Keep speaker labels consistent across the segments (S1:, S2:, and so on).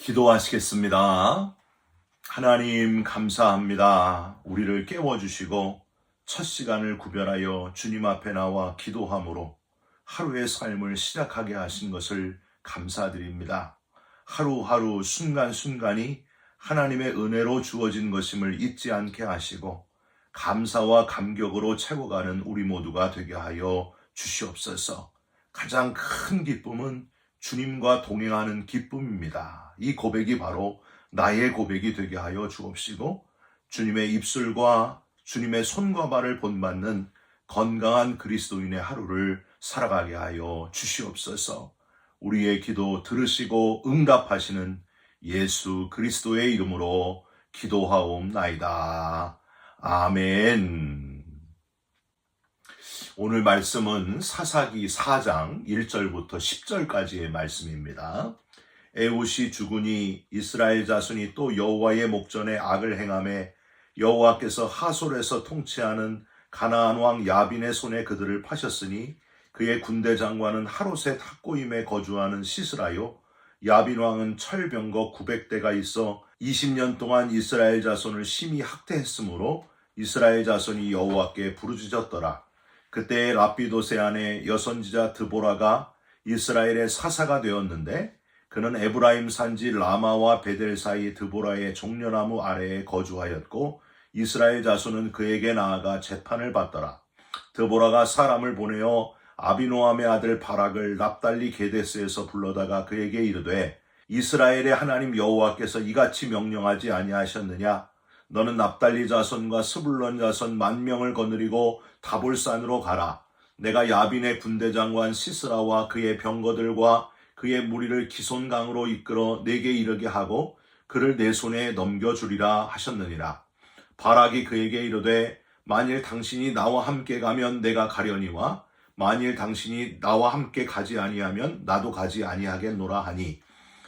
S1: 기도하시겠습니다. 하나님 감사합니다. 우리를 깨워주시고 첫 시간을 구별하여 주님 앞에 나와 기도함으로 하루의 삶을 시작하게 하신 것을 감사드립니다. 하루하루 순간순간이 하나님의 은혜로 주어진 것임을 잊지 않게 하시고 감사와 감격으로 채워가는 우리 모두가 되게 하여 주시옵소서. 가장 큰 기쁨은 주님과 동행하는 기쁨입니다. 이 고백이 바로 나의 고백이 되게 하여 주옵시고 주님의 입술과 주님의 손과 발을 본받는 건강한 그리스도인의 하루를 살아가게 하여 주시옵소서. 우리의 기도 들으시고 응답하시는 예수 그리스도의 이름으로 기도하옵나이다. 아멘. 오늘 말씀은 사사기 4장 1절부터 10절까지의 말씀입니다. 에훗이 죽으니 이스라엘 자손이 또 여호와의 목전에 악을 행하매 여호와께서 하솔에서 통치하는 가나안 왕 야빈의 손에 그들을 파셨으니 그의 군대 장관은 하롯의 탁고임에 거주하는 시스라요 야빈 왕은 철병거 900대가 있어 20년 동안 이스라엘 자손을 심히 학대했으므로 이스라엘 자손이 여호와께 부르짖었더라. 그때 라피도세 아내 여선지자 드보라가 이스라엘의 사사가 되었는데 그는 에브라임 산지 라마와 베델 사이 드보라의 종려나무 아래에 거주하였고 이스라엘 자손은 그에게 나아가 재판을 받더라. 드보라가 사람을 보내어 아비노함의 아들 바락을 납달리 게데스에서 불러다가 그에게 이르되 이스라엘의 하나님 여호와께서 이같이 명령하지 아니하셨느냐? 너는 납달리 자손과 스불론 자손 10,000명을 거느리고 다볼산으로 가라. 내가 야빈의 군대 장관 시스라와 그의 병거들과 그의 무리를 기손강으로 이끌어 내게 이르게 하고 그를 내 손에 넘겨주리라 하셨느니라. 바락이 그에게 이르되 만일 당신이 나와 함께 가면 내가 가려니와 만일 당신이 나와 함께 가지 아니하면 나도 가지 아니하겠노라 하니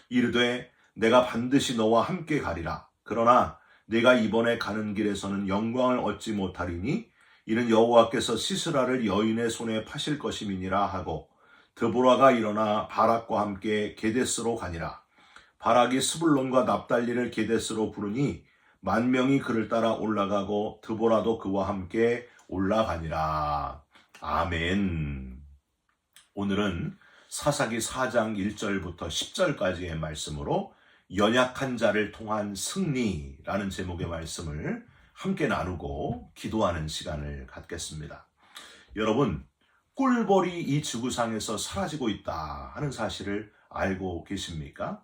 S1: 이르되 내가 반드시 너와 함께 가리라. 그러나 내가 이번에 가는 길에서는 영광을 얻지 못하리니 이는 여호와께서 시스라를 여인의 손에 파실 것임이니라 하고 드보라가 일어나 바락과 함께 게데스로 가니라. 바락이 스불론과 납달리를 게데스로 부르니 10,000명이 그를 따라 올라가고 드보라도 그와 함께 올라가니라. 아멘. 오늘은 사사기 4장 1절부터 10절까지의 말씀으로 연약한 자를 통한 승리라는 제목의 말씀을 함께 나누고 기도하는 시간을 갖겠습니다. 여러분, 꿀벌이 이 지구상에서 사라지고 있다 하는 사실을 알고 계십니까?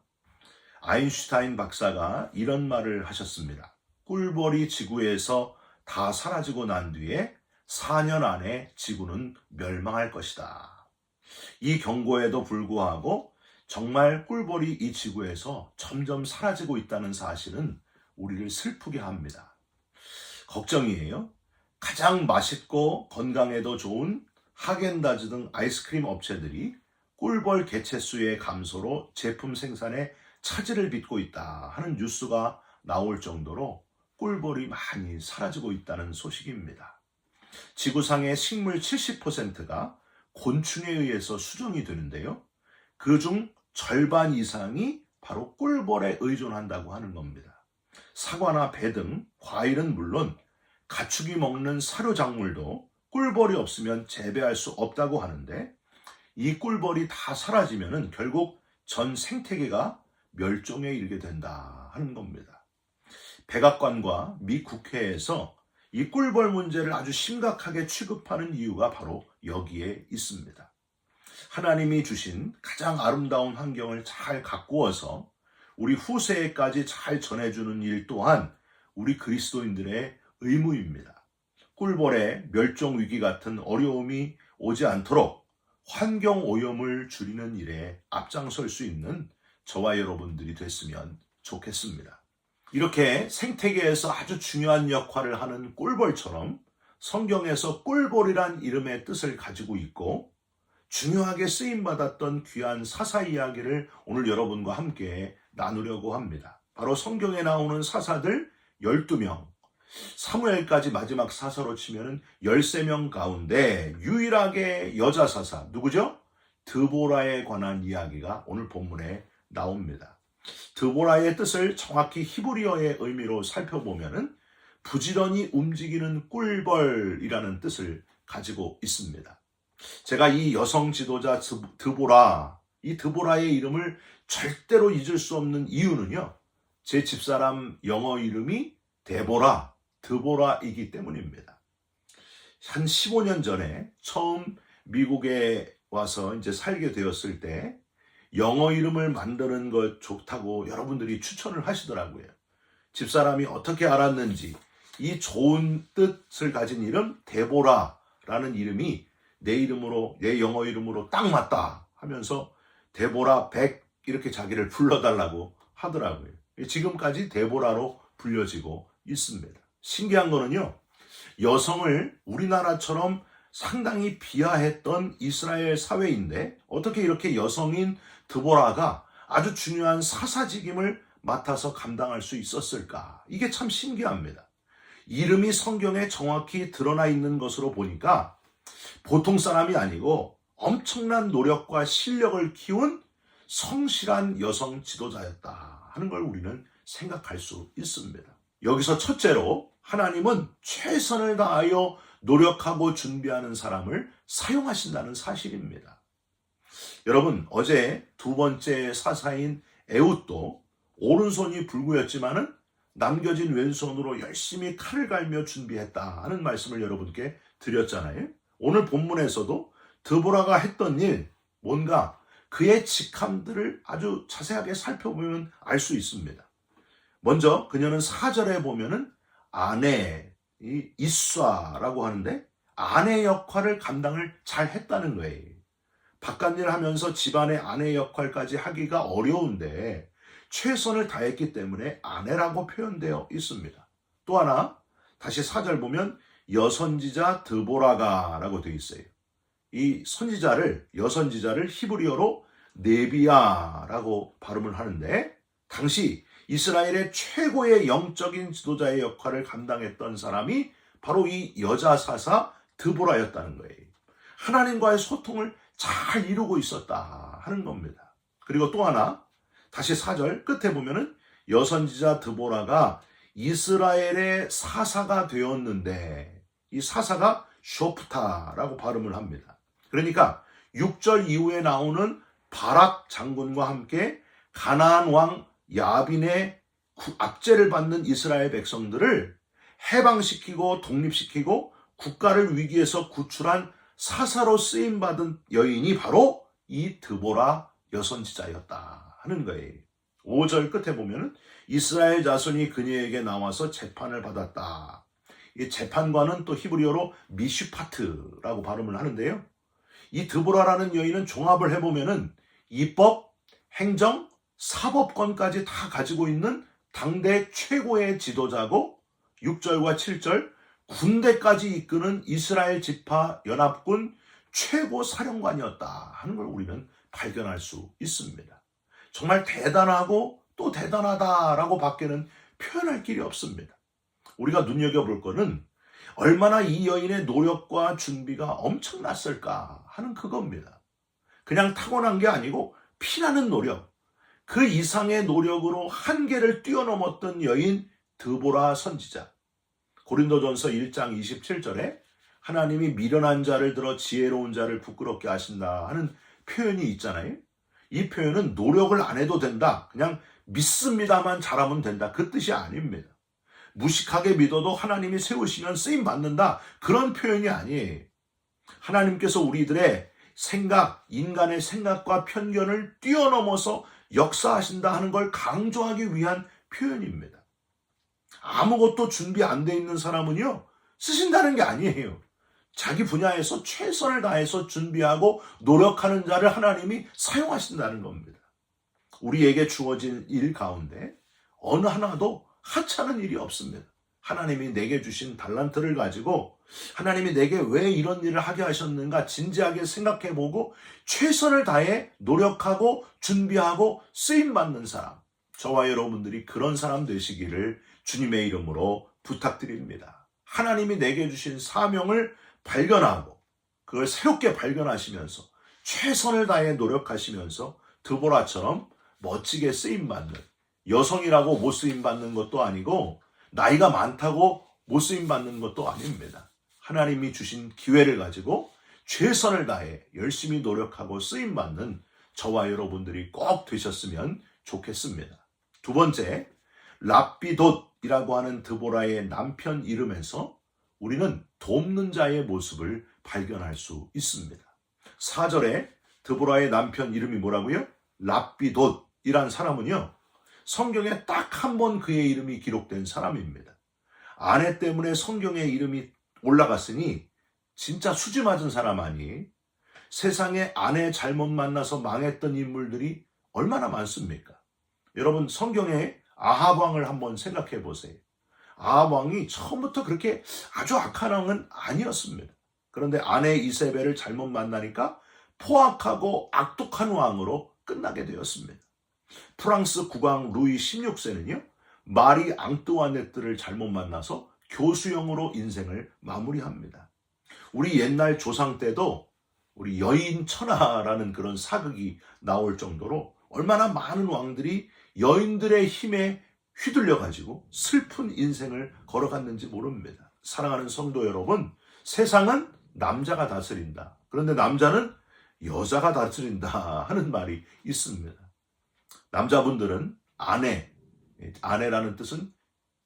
S1: 아인슈타인 박사가 이런 말을 하셨습니다. 꿀벌이 지구에서 다 사라지고 난 뒤에 4년 안에 지구는 멸망할 것이다. 이 경고에도 불구하고 정말 꿀벌이 이 지구에서 점점 사라지고 있다는 사실은 우리를 슬프게 합니다. 걱정이에요. 가장 맛있고 건강에도 좋은 하겐다즈 등 아이스크림 업체들이 꿀벌 개체수의 감소로 제품 생산에 차질을 빚고 있다 하는 뉴스가 나올 정도로 꿀벌이 많이 사라지고 있다는 소식입니다. 지구상의 식물 70%가 곤충에 의해서 수정이 되는데요. 그중 절반 이상이 바로 꿀벌에 의존한다고 하는 겁니다. 사과나 배 등 과일은 물론 가축이 먹는 사료작물도 꿀벌이 없으면 재배할 수 없다고 하는데 이 꿀벌이 다 사라지면 결국 전 생태계가 멸종에 이르게 된다 하는 겁니다. 백악관과 미 국회에서 이 꿀벌 문제를 아주 심각하게 취급하는 이유가 바로 여기에 있습니다. 하나님이 주신 가장 아름다운 환경을 잘 가꾸어서 우리 후세에까지 잘 전해주는 일 또한 우리 그리스도인들의 의무입니다. 꿀벌의 멸종 위기 같은 어려움이 오지 않도록 환경 오염을 줄이는 일에 앞장설 수 있는 저와 여러분들이 됐으면 좋겠습니다. 이렇게 생태계에서 아주 중요한 역할을 하는 꿀벌처럼 성경에서 꿀벌이란 이름의 뜻을 가지고 있고 중요하게 쓰임받았던 귀한 사사 이야기를 오늘 여러분과 함께 나누려고 합니다. 바로 성경에 나오는 사사들 12명, 사무엘까지 마지막 사사로 치면 13명 가운데 유일하게 여자 사사, 누구죠? 드보라에 관한 이야기가 오늘 본문에 나옵니다. 드보라의 뜻을 정확히 히브리어의 의미로 살펴보면은 부지런히 움직이는 꿀벌이라는 뜻을 가지고 있습니다. 제가 이 여성 지도자 드보라, 이 드보라의 이름을 절대로 잊을 수 없는 이유는요, 제 집사람 영어 이름이 드보라이기 때문입니다. 한 15년 전에 처음 미국에 와서 이제 살게 되었을 때 영어 이름을 만드는 것 좋다고 여러분들이 추천을 하시더라고요. 집사람이 어떻게 알았는지 이 좋은 뜻을 가진 이름 데보라라는 이름이 내 이름으로, 내 영어 이름으로 딱 맞다 하면서 데보라 100 이렇게 자기를 불러달라고 하더라고요. 지금까지 데보라로 불려지고 있습니다. 신기한 거는요, 여성을 우리나라처럼 상당히 비하했던 이스라엘 사회인데 어떻게 이렇게 여성인 드보라가 아주 중요한 사사직임을 맡아서 감당할 수 있었을까? 이게 참 신기합니다. 이름이 성경에 정확히 드러나 있는 것으로 보니까 보통 사람이 아니고 엄청난 노력과 실력을 키운 성실한 여성 지도자였다 하는 걸 우리는 생각할 수 있습니다. 여기서 첫째로 하나님은 최선을 다하여 노력하고 준비하는 사람을 사용하신다는 사실입니다. 여러분, 어제 두 번째 사사인 에훗도 오른손이 불구였지만은 남겨진 왼손으로 열심히 칼을 갈며 준비했다 하는 말씀을 여러분께 드렸잖아요. 오늘 본문에서도 드보라가 했던 일, 뭔가 그의 직함들을 아주 자세하게 살펴보면 알 수 있습니다. 먼저 그녀는 4절에 보면은 아내, 이쏴라고 하는데 아내 역할을 감당을 잘 했다는 거예요. 바깥일 하면서 집안의 아내 역할까지 하기가 어려운데 최선을 다했기 때문에 아내라고 표현되어 있습니다. 또 하나 다시 4절 보면 여선지자 드보라가라고 되어 있어요. 이 여선지자를 히브리어로 네비야라고 발음을 하는데 당시 이스라엘의 최고의 영적인 지도자의 역할을 감당했던 사람이 바로 이 여자 사사 드보라였다는 거예요. 하나님과의 소통을 잘 이루고 있었다 하는 겁니다. 그리고 또 하나 다시 4절 끝에 보면은 여선지자 드보라가 이스라엘의 사사가 되었는데 이 사사가 쇼프타라고 발음을 합니다. 그러니까 6절 이후에 나오는 바락 장군과 함께 가나안 왕 야빈의 압제를 받는 이스라엘 백성들을 해방시키고 독립시키고 국가를 위기에서 구출한 사사로 쓰임받은 여인이 바로 이 드보라 여선지자였다 하는 거예요. 5절 끝에 보면 이스라엘 자손이 그녀에게 나와서 재판을 받았다. 이 재판관은 또 히브리어로 미슈파트라고 발음을 하는데요. 이 드보라라는 여인은 종합을 해보면 입법, 행정, 사법권까지 다 가지고 있는 당대 최고의 지도자고 6절과 7절 군대까지 이끄는 이스라엘 지파 연합군 최고 사령관이었다 하는 걸 우리는 발견할 수 있습니다. 정말 대단하고 또 대단하다라고 밖에는 표현할 길이 없습니다. 우리가 눈여겨볼 거는 얼마나 이 여인의 노력과 준비가 엄청났을까 하는 그겁니다. 그냥 타고난 게 아니고 피나는 노력, 그 이상의 노력으로 한계를 뛰어넘었던 여인 드보라 선지자. 고린도전서 1장 27절에 하나님이 미련한 자를 들어 지혜로운 자를 부끄럽게 하신다 하는 표현이 있잖아요. 이 표현은 노력을 안 해도 된다, 그냥 믿습니다만 잘하면 된다, 그 뜻이 아닙니다. 무식하게 믿어도 하나님이 세우시면 쓰임받는다, 그런 표현이 아니에요. 하나님께서 우리들의 생각, 인간의 생각과 편견을 뛰어넘어서 역사하신다 하는 걸 강조하기 위한 표현입니다. 아무것도 준비 안 돼 있는 사람은요, 쓰신다는 게 아니에요. 자기 분야에서 최선을 다해서 준비하고 노력하는 자를 하나님이 사용하신다는 겁니다. 우리에게 주어진 일 가운데 어느 하나도 하찮은 일이 없습니다. 하나님이 내게 주신 달란트를 가지고 하나님이 내게 왜 이런 일을 하게 하셨는가 진지하게 생각해보고 최선을 다해 노력하고 준비하고 쓰임받는 사람, 저와 여러분들이 그런 사람 되시기를 주님의 이름으로 부탁드립니다. 하나님이 내게 주신 사명을 발견하고 그걸 새롭게 발견하시면서 최선을 다해 노력하시면서 드보라처럼 멋지게 쓰임받는, 여성이라고 못 쓰임받는 것도 아니고 나이가 많다고 못 쓰임받는 것도 아닙니다. 하나님이 주신 기회를 가지고 최선을 다해 열심히 노력하고 쓰임받는 저와 여러분들이 꼭 되셨으면 좋겠습니다. 두 번째, 랍비돗이라고 하는 드보라의 남편 이름에서 우리는 돕는 자의 모습을 발견할 수 있습니다. 4절에 드보라의 남편 이름이 뭐라고요? 랍비돗이란 사람은요, 성경에 딱 한 번 그의 이름이 기록된 사람입니다. 아내 때문에 성경에 이름이 올라갔으니 진짜 수지 맞은 사람 아니? 세상에 아내 잘못 만나서 망했던 인물들이 얼마나 많습니까? 여러분, 성경에 아합 왕을 한번 생각해 보세요. 아합 왕이 처음부터 그렇게 아주 악한 왕은 아니었습니다. 그런데 아내 이세벨을 잘못 만나니까 포악하고 악독한 왕으로 끝나게 되었습니다. 프랑스 국왕 루이 16세는요, 마리 앙뚜아네트를 잘못 만나서 교수형으로 인생을 마무리합니다. 우리 옛날 조상 때도 우리 여인 천하라는 그런 사극이 나올 정도로 얼마나 많은 왕들이 여인들의 힘에 휘둘려가지고 슬픈 인생을 걸어갔는지 모릅니다. 사랑하는 성도 여러분, 세상은 남자가 다스린다. 그런데 남자는 여자가 다스린다 하는 말이 있습니다. 남자분들은 아내라는 뜻은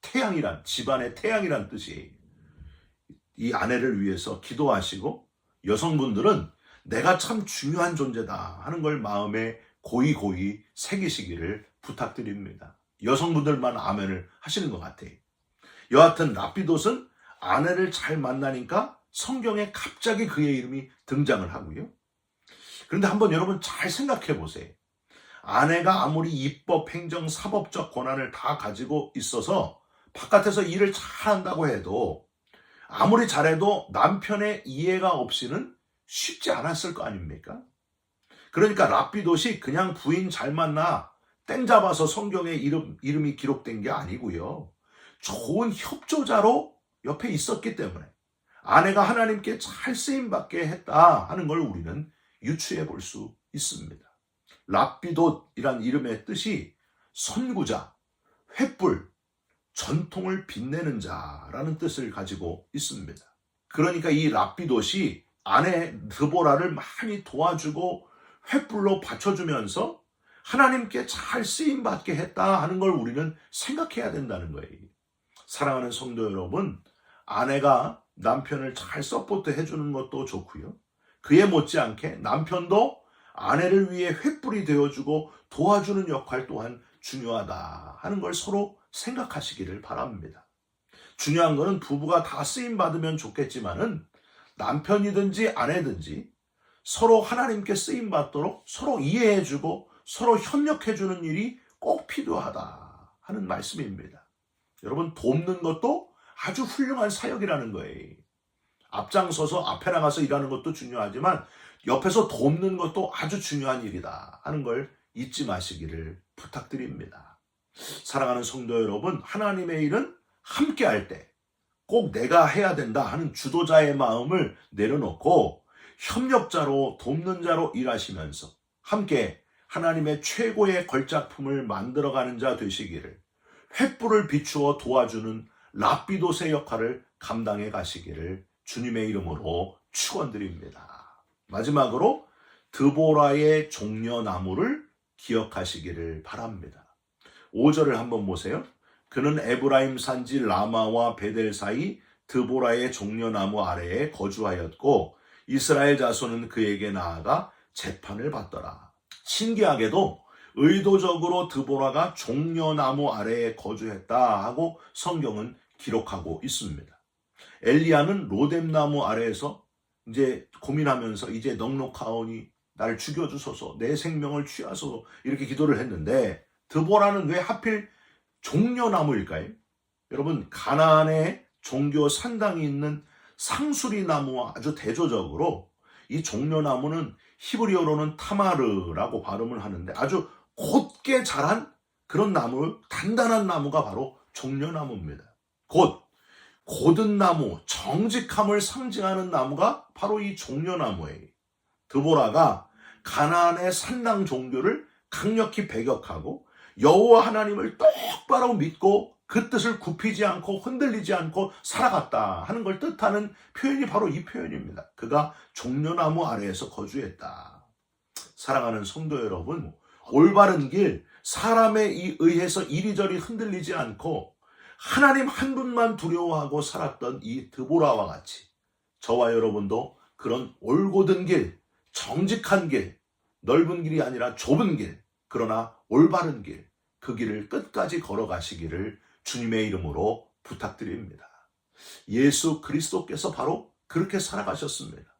S1: 태양이란, 집안의 태양이란 뜻이에요. 이 아내를 위해서 기도하시고, 여성분들은 내가 참 중요한 존재다 하는 걸 마음에 고이 새기시기를 부탁드립니다. 여성분들만 아멘을 하시는 것 같아요. 여하튼 랍비돗은 아내를 잘 만나니까 성경에 갑자기 그의 이름이 등장을 하고요. 그런데 한번 여러분 잘 생각해 보세요. 아내가 아무리 입법, 행정, 사법적 권한을 다 가지고 있어서 바깥에서 일을 잘한다고 해도, 아무리 잘해도 남편의 이해가 없이는 쉽지 않았을 거 아닙니까? 그러니까 랍비돗이 그냥 부인 잘 만나 땡 잡아서 성경에 이름이 기록된 게 아니고요. 좋은 협조자로 옆에 있었기 때문에 아내가 하나님께 잘 쓰임받게 했다 하는 걸 우리는 유추해 볼 수 있습니다. 랍비돗이란 이름의 뜻이 선구자, 횃불, 전통을 빛내는 자라는 뜻을 가지고 있습니다. 그러니까 이 랍비돗이 아내 드보라를 많이 도와주고 횃불로 받쳐주면서 하나님께 잘 쓰임받게 했다 하는 걸 우리는 생각해야 된다는 거예요. 사랑하는 성도 여러분, 아내가 남편을 잘 서포트 해주는 것도 좋고요. 그에 못지않게 남편도 아내를 위해 횃불이 되어주고 도와주는 역할 또한 중요하다 하는 걸 서로 생각하시기를 바랍니다. 중요한 거는 부부가 다 쓰임받으면 좋겠지만은 남편이든지 아내든지 서로 하나님께 쓰임받도록 서로 이해해주고 서로 협력해주는 일이 꼭 필요하다 하는 말씀입니다. 여러분, 돕는 것도 아주 훌륭한 사역이라는 거예요. 앞장서서 앞에 나가서 일하는 것도 중요하지만 옆에서 돕는 것도 아주 중요한 일이다 하는 걸 잊지 마시기를 부탁드립니다. 사랑하는 성도 여러분, 하나님의 일은 함께 할 때 꼭 내가 해야 된다 하는 주도자의 마음을 내려놓고 협력자로, 돕는 자로 일하시면서 함께 하나님의 최고의 걸작품을 만들어가는 자 되시기를, 횃불을 비추어 도와주는 랍비돗의 역할을 감당해 가시기를 주님의 이름으로 축원드립니다. 마지막으로 드보라의 종려나무를 기억하시기를 바랍니다. 5절을 한번 보세요. 그는 에브라임 산지 라마와 베델 사이 드보라의 종려나무 아래에 거주하였고 이스라엘 자손은 그에게 나아가 재판을 받더라. 신기하게도 의도적으로 드보라가 종려나무 아래에 거주했다 하고 성경은 기록하고 있습니다. 엘리야는 로뎀나무 아래에서 이제 고민하면서 이제 넉넉하오니 나를 죽여주소서, 내 생명을 취하소서 이렇게 기도를 했는데 드보라는 왜 하필 종려나무일까요? 여러분, 가나안에 종교 산당이 있는 상수리 나무와 아주 대조적으로 이 종려나무는 히브리어로는 타마르라고 발음을 하는데 아주 곧게 자란 그런 나무, 단단한 나무가 바로 종려나무입니다. 곧은 나무, 정직함을 상징하는 나무가 바로 이 종려나무예요. 드보라가 가나안의 산당 종교를 강력히 배격하고 여호와 하나님을 똑바로 믿고 그 뜻을 굽히지 않고 흔들리지 않고 살아갔다 하는 걸 뜻하는 표현이 바로 이 표현입니다. 그가 종려나무 아래에서 거주했다. 사랑하는 성도 여러분, 올바른 길, 사람에 의해서 이리저리 흔들리지 않고 하나님 한 분만 두려워하고 살았던 이 드보라와 같이 저와 여러분도 그런 올곧은 길, 정직한 길, 넓은 길이 아니라 좁은 길, 그러나 올바른 길, 그 길을 끝까지 걸어가시기를 주님의 이름으로 부탁드립니다. 예수 그리스도께서 바로 그렇게 살아가셨습니다.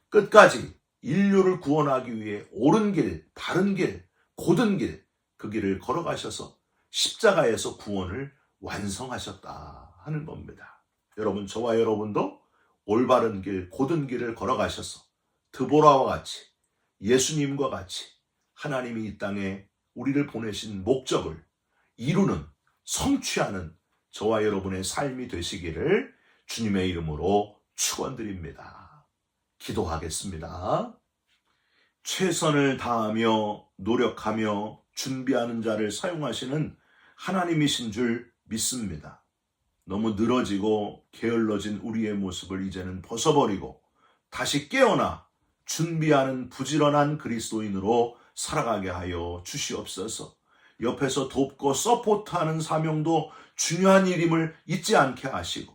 S1: 끝까지 인류를 구원하기 위해 옳은 길, 바른 길, 곧은 길, 그 길을 걸어가셔서 십자가에서 구원을 완성하셨다 하는 겁니다. 여러분, 저와 여러분도 올바른 길, 곧은 길을 걸어가셔서 드보라와 같이 예수님과 같이 하나님이 이 땅에 우리를 보내신 목적을 이루는, 성취하는 저와 여러분의 삶이 되시기를 주님의 이름으로 축원드립니다. 기도하겠습니다. 최선을 다하며 노력하며 준비하는 자를 사용하시는 하나님이신 줄 믿습니다. 너무 늘어지고 게을러진 우리의 모습을 이제는 벗어버리고 다시 깨어나 준비하는 부지런한 그리스도인으로 살아가게 하여 주시옵소서. 옆에서 돕고 서포트하는 사명도 중요한 일임을 잊지 않게 하시고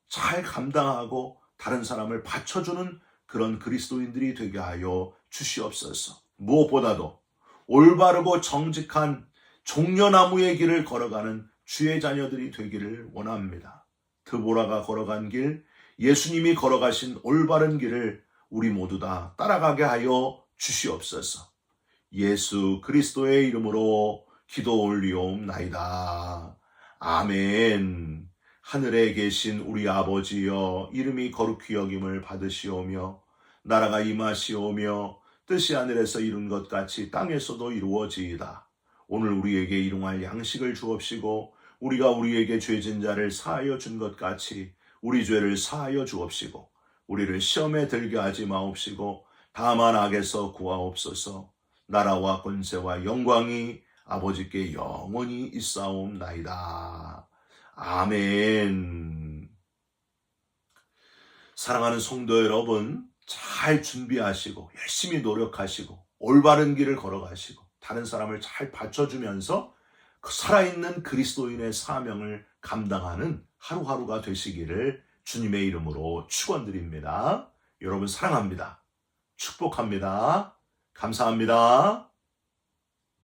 S1: 잘 감당하고 다른 사람을 받쳐주는 그런 그리스도인들이 되게 하여 주시옵소서. 무엇보다도 올바르고 정직한 종려나무의 길을 걸어가는 주의 자녀들이 되기를 원합니다. 드보라가 걸어간 길, 예수님이 걸어가신 올바른 길을 우리 모두 다 따라가게 하여 주시옵소서. 예수 그리스도의 이름으로 기도 올리옵나이다. 아멘. 하늘에 계신 우리 아버지여, 이름이 거룩히 여김을 받으시오며 나라가 임하시오며 뜻이 하늘에서 이룬 것 같이 땅에서도 이루어지이다. 오늘 우리에게 일용할 양식을 주옵시고 우리가 우리에게 죄진 자를 사하여 준 것 같이 우리 죄를 사하여 주옵시고 우리를 시험에 들게 하지 마옵시고 다만 악에서 구하옵소서. 나라와 권세와 영광이 아버지께 영원히 있사옵나이다. 아멘. 사랑하는 성도 여러분, 잘 준비하시고 열심히 노력하시고 올바른 길을 걸어가시고 다른 사람을 잘 받쳐주면서 그 살아있는 그리스도인의 사명을 감당하는 하루하루가 되시기를 주님의 이름으로 축원드립니다. 여러분 사랑합니다. 축복합니다. 감사합니다.